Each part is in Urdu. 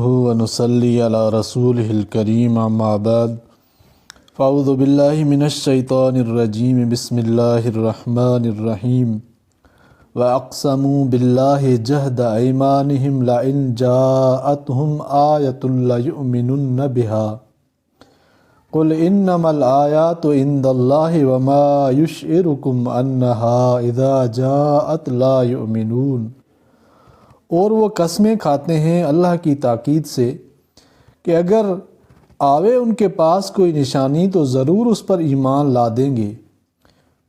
ونصلي على رسوله الكريم أما بعد فأعوذ بالله من الشيطان الرجيم بسم الله الرحمن الرحيم وأقسموا بالله جهد أيمانهم لئن جاءتهم آية ليؤمنن بها قل إنما الآيات عند الله وما يشعركم أنها إذا جاءت لا يؤمنون۔ اور وہ قسمیں کھاتے ہیں اللہ کی تاکید سے کہ اگر آوے ان کے پاس کوئی نشانی تو ضرور اس پر ایمان لا دیں گے۔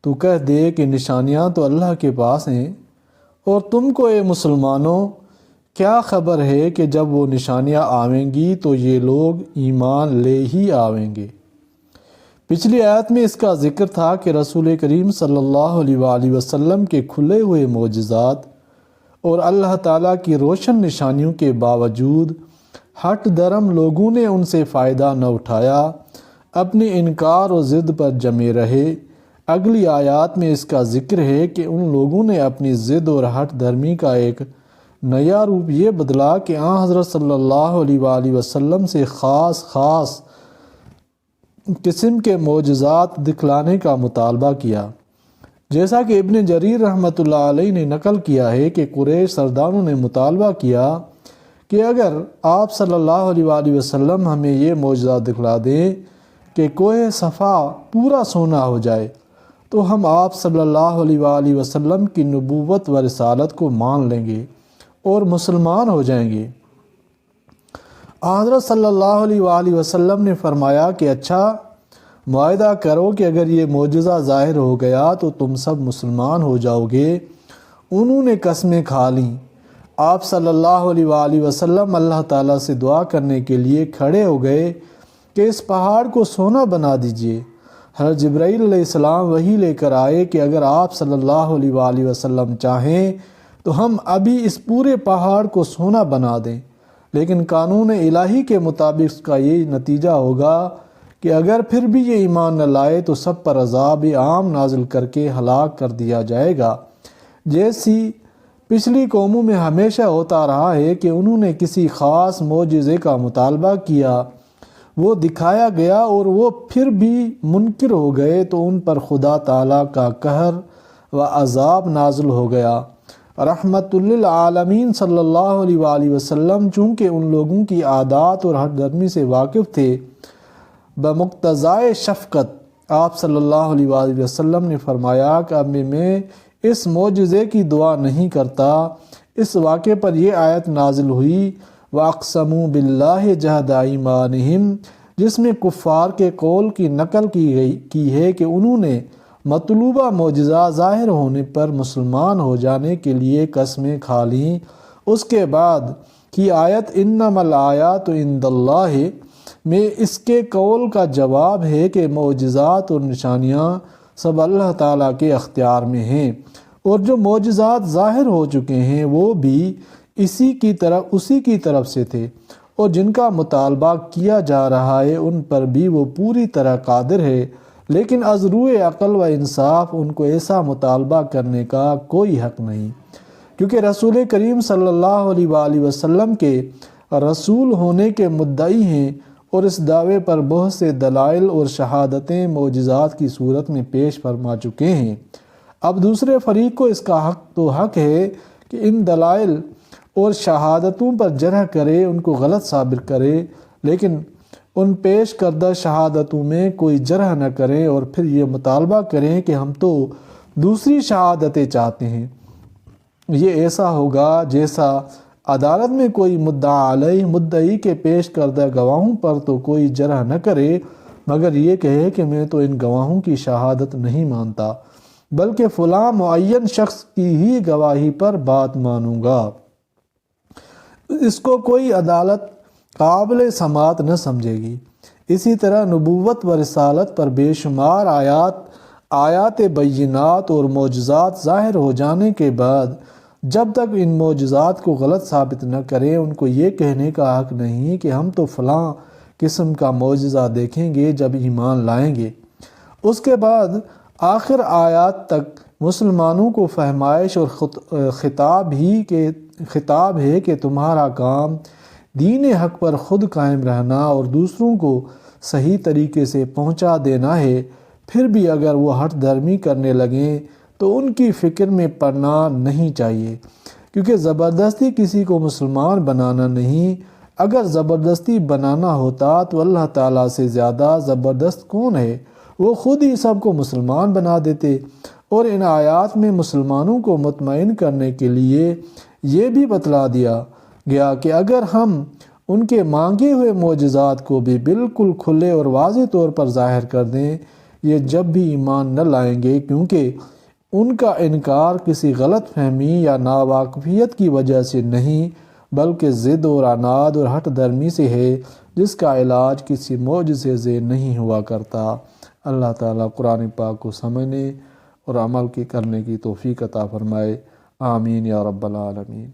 تو کہہ دے کہ نشانیاں تو اللہ کے پاس ہیں، اور تم کو اے مسلمانوں کیا خبر ہے کہ جب وہ نشانیاں آویں گی تو یہ لوگ ایمان لے ہی آویں گے۔ پچھلی آیت میں اس کا ذکر تھا کہ رسول کریم صلی اللہ علیہ وآلہ وسلم کے کھلے ہوئے معجزات اور اللہ تعالیٰ کی روشن نشانیوں کے باوجود ہٹ درم لوگوں نے ان سے فائدہ نہ اٹھایا، اپنے انکار و ضد پر جمے رہے۔ اگلی آیات میں اس کا ذکر ہے کہ ان لوگوں نے اپنی ضد اور ہٹ درمی کا ایک نیا روپ یہ بدلا کہ حضرت صلی اللہ علیہ وآلہ وسلم سے خاص قسم کے معجزات دکھلانے کا مطالبہ کیا، جیسا کہ ابن جریر رحمۃ اللہ علیہ نے نقل کیا ہے کہ قریش سرداروں نے مطالبہ کیا کہ اگر آپ صلی اللہ علیہ وآلہ وسلم ہمیں یہ معجزہ دکھلا دیں کہ کوہ صفا پورا سونا ہو جائے تو ہم آپ صلی اللہ علیہ وآلہ وسلم کی نبوت و رسالت کو مان لیں گے اور مسلمان ہو جائیں گے۔ حضرت صلی اللہ علیہ وآلہ وسلم نے فرمایا کہ اچھا، معاہدہ کرو کہ اگر یہ معجزہ ظاہر ہو گیا تو تم سب مسلمان ہو جاؤ گے۔ انہوں نے قسمیں کھا لیں۔ آپ صلی اللہ علیہ وآلہ وسلم اللہ تعالیٰ سے دعا کرنے کے لیے کھڑے ہو گئے کہ اس پہاڑ کو سونا بنا دیجئے۔ حضرت جبرائیل علیہ السلام وحی لے کر آئے کہ اگر آپ صلی اللہ علیہ وآلہ وسلم چاہیں تو ہم ابھی اس پورے پہاڑ کو سونا بنا دیں، لیکن قانون الہی کے مطابق اس کا یہ نتیجہ ہوگا کہ اگر پھر بھی یہ ایمان نہ لائے تو سب پر عذاب عام نازل کر کے ہلاک کر دیا جائے گا، جیسی پچھلی قوموں میں ہمیشہ ہوتا رہا ہے کہ انہوں نے کسی خاص معجزے کا مطالبہ کیا، وہ دکھایا گیا اور وہ پھر بھی منکر ہو گئے تو ان پر خدا تعالیٰ کا قہر و عذاب نازل ہو گیا۔ رحمت للعالمین صلی اللہ علیہ وآلہ وسلم چونکہ ان لوگوں کی عادات اور ہٹ درمی سے واقف تھے، بمقتضائے شفقت آپ صلی اللہ علیہ وآلہ وسلم نے فرمایا کہ اب میں اس معجزے کی دعا نہیں کرتا۔ اس واقعے پر یہ آیت نازل ہوئی وَأَقْسَمُوا بِاللَّهِ جَهْدَ أَيْمَانِهِمْ، جس میں کفار کے قول کی نقل کی ہے کہ انہوں نے مطلوبہ معجزہ ظاہر ہونے پر مسلمان ہو جانے کے لیے قسمیں کھا لیں۔ اس کے بعد کی آیت إِنَّمَا الْآيَاتُ عِندَ اللَّهِ میں اس کے قول کا جواب ہے کہ معجزات اور نشانیاں سب اللہ تعالیٰ کے اختیار میں ہیں، اور جو معجزات ظاہر ہو چکے ہیں وہ بھی اسی کی طرف سے تھے، اور جن کا مطالبہ کیا جا رہا ہے ان پر بھی وہ پوری طرح قادر ہے، لیکن از روئے عقل و انصاف ان کو ایسا مطالبہ کرنے کا کوئی حق نہیں، کیونکہ رسول کریم صلی اللہ علیہ وآلہ وسلم کے رسول ہونے کے مدعی ہیں، اور اس دعوے پر بہت سے دلائل اور شہادتیں معجزات کی صورت میں پیش فرما چکے ہیں۔ اب دوسرے فریق کو اس کا حق ہے کہ ان دلائل اور شہادتوں پر جرح کرے، ان کو غلط ثابت کرے، لیکن ان پیش کردہ شہادتوں میں کوئی جرح نہ کریں اور پھر یہ مطالبہ کریں کہ ہم تو دوسری شہادتیں چاہتے ہیں۔ یہ ایسا ہوگا جیسا عدالت میں کوئی مدعا علیہ مدعی کے پیش کردہ گواہوں پر تو کوئی جرح نہ کرے، مگر یہ کہے کہ میں تو ان گواہوں کی شہادت نہیں مانتا، بلکہ فلاں معین شخص کی ہی گواہی پر بات مانوں گا۔ اس کو کوئی عدالت قابل سماعت نہ سمجھے گی۔ اسی طرح نبوت و رسالت پر بے شمار آیات بینات اور معجزات ظاہر ہو جانے کے بعد جب تک ان معجزات کو غلط ثابت نہ کریں، ان کو یہ کہنے کا حق نہیں کہ ہم تو فلاں قسم کا معجزہ دیکھیں گے جب ایمان لائیں گے۔ اس کے بعد آخر آیات تک مسلمانوں کو فہمائش اور خطاب ہے کہ تمہارا کام دین حق پر خود قائم رہنا اور دوسروں کو صحیح طریقے سے پہنچا دینا ہے۔ پھر بھی اگر وہ ہٹ درمی کرنے لگیں تو ان کی فکر میں پڑنا نہیں چاہیے، کیونکہ زبردستی کسی کو مسلمان بنانا نہیں۔ اگر زبردستی بنانا ہوتا تو اللہ تعالیٰ سے زیادہ زبردست کون ہے؟ وہ خود ہی سب کو مسلمان بنا دیتے۔ اور ان آیات میں مسلمانوں کو مطمئن کرنے کے لیے یہ بھی بتلا دیا گیا کہ اگر ہم ان کے مانگے ہوئے معجزات کو بھی بالکل کھلے اور واضح طور پر ظاہر کر دیں، یہ جب بھی ایمان نہ لائیں گے، کیونکہ ان کا انکار کسی غلط فہمی یا ناواقفیت کی وجہ سے نہیں، بلکہ ضد اور عناد اور ہٹ درمی سے ہے، جس کا علاج کسی معجزے سے نہیں ہوا کرتا۔ اللہ تعالیٰ قرآن پاک کو سمجھنے اور عمل کرنے کی توفیق عطا فرمائے۔ آمین یا رب العالمین۔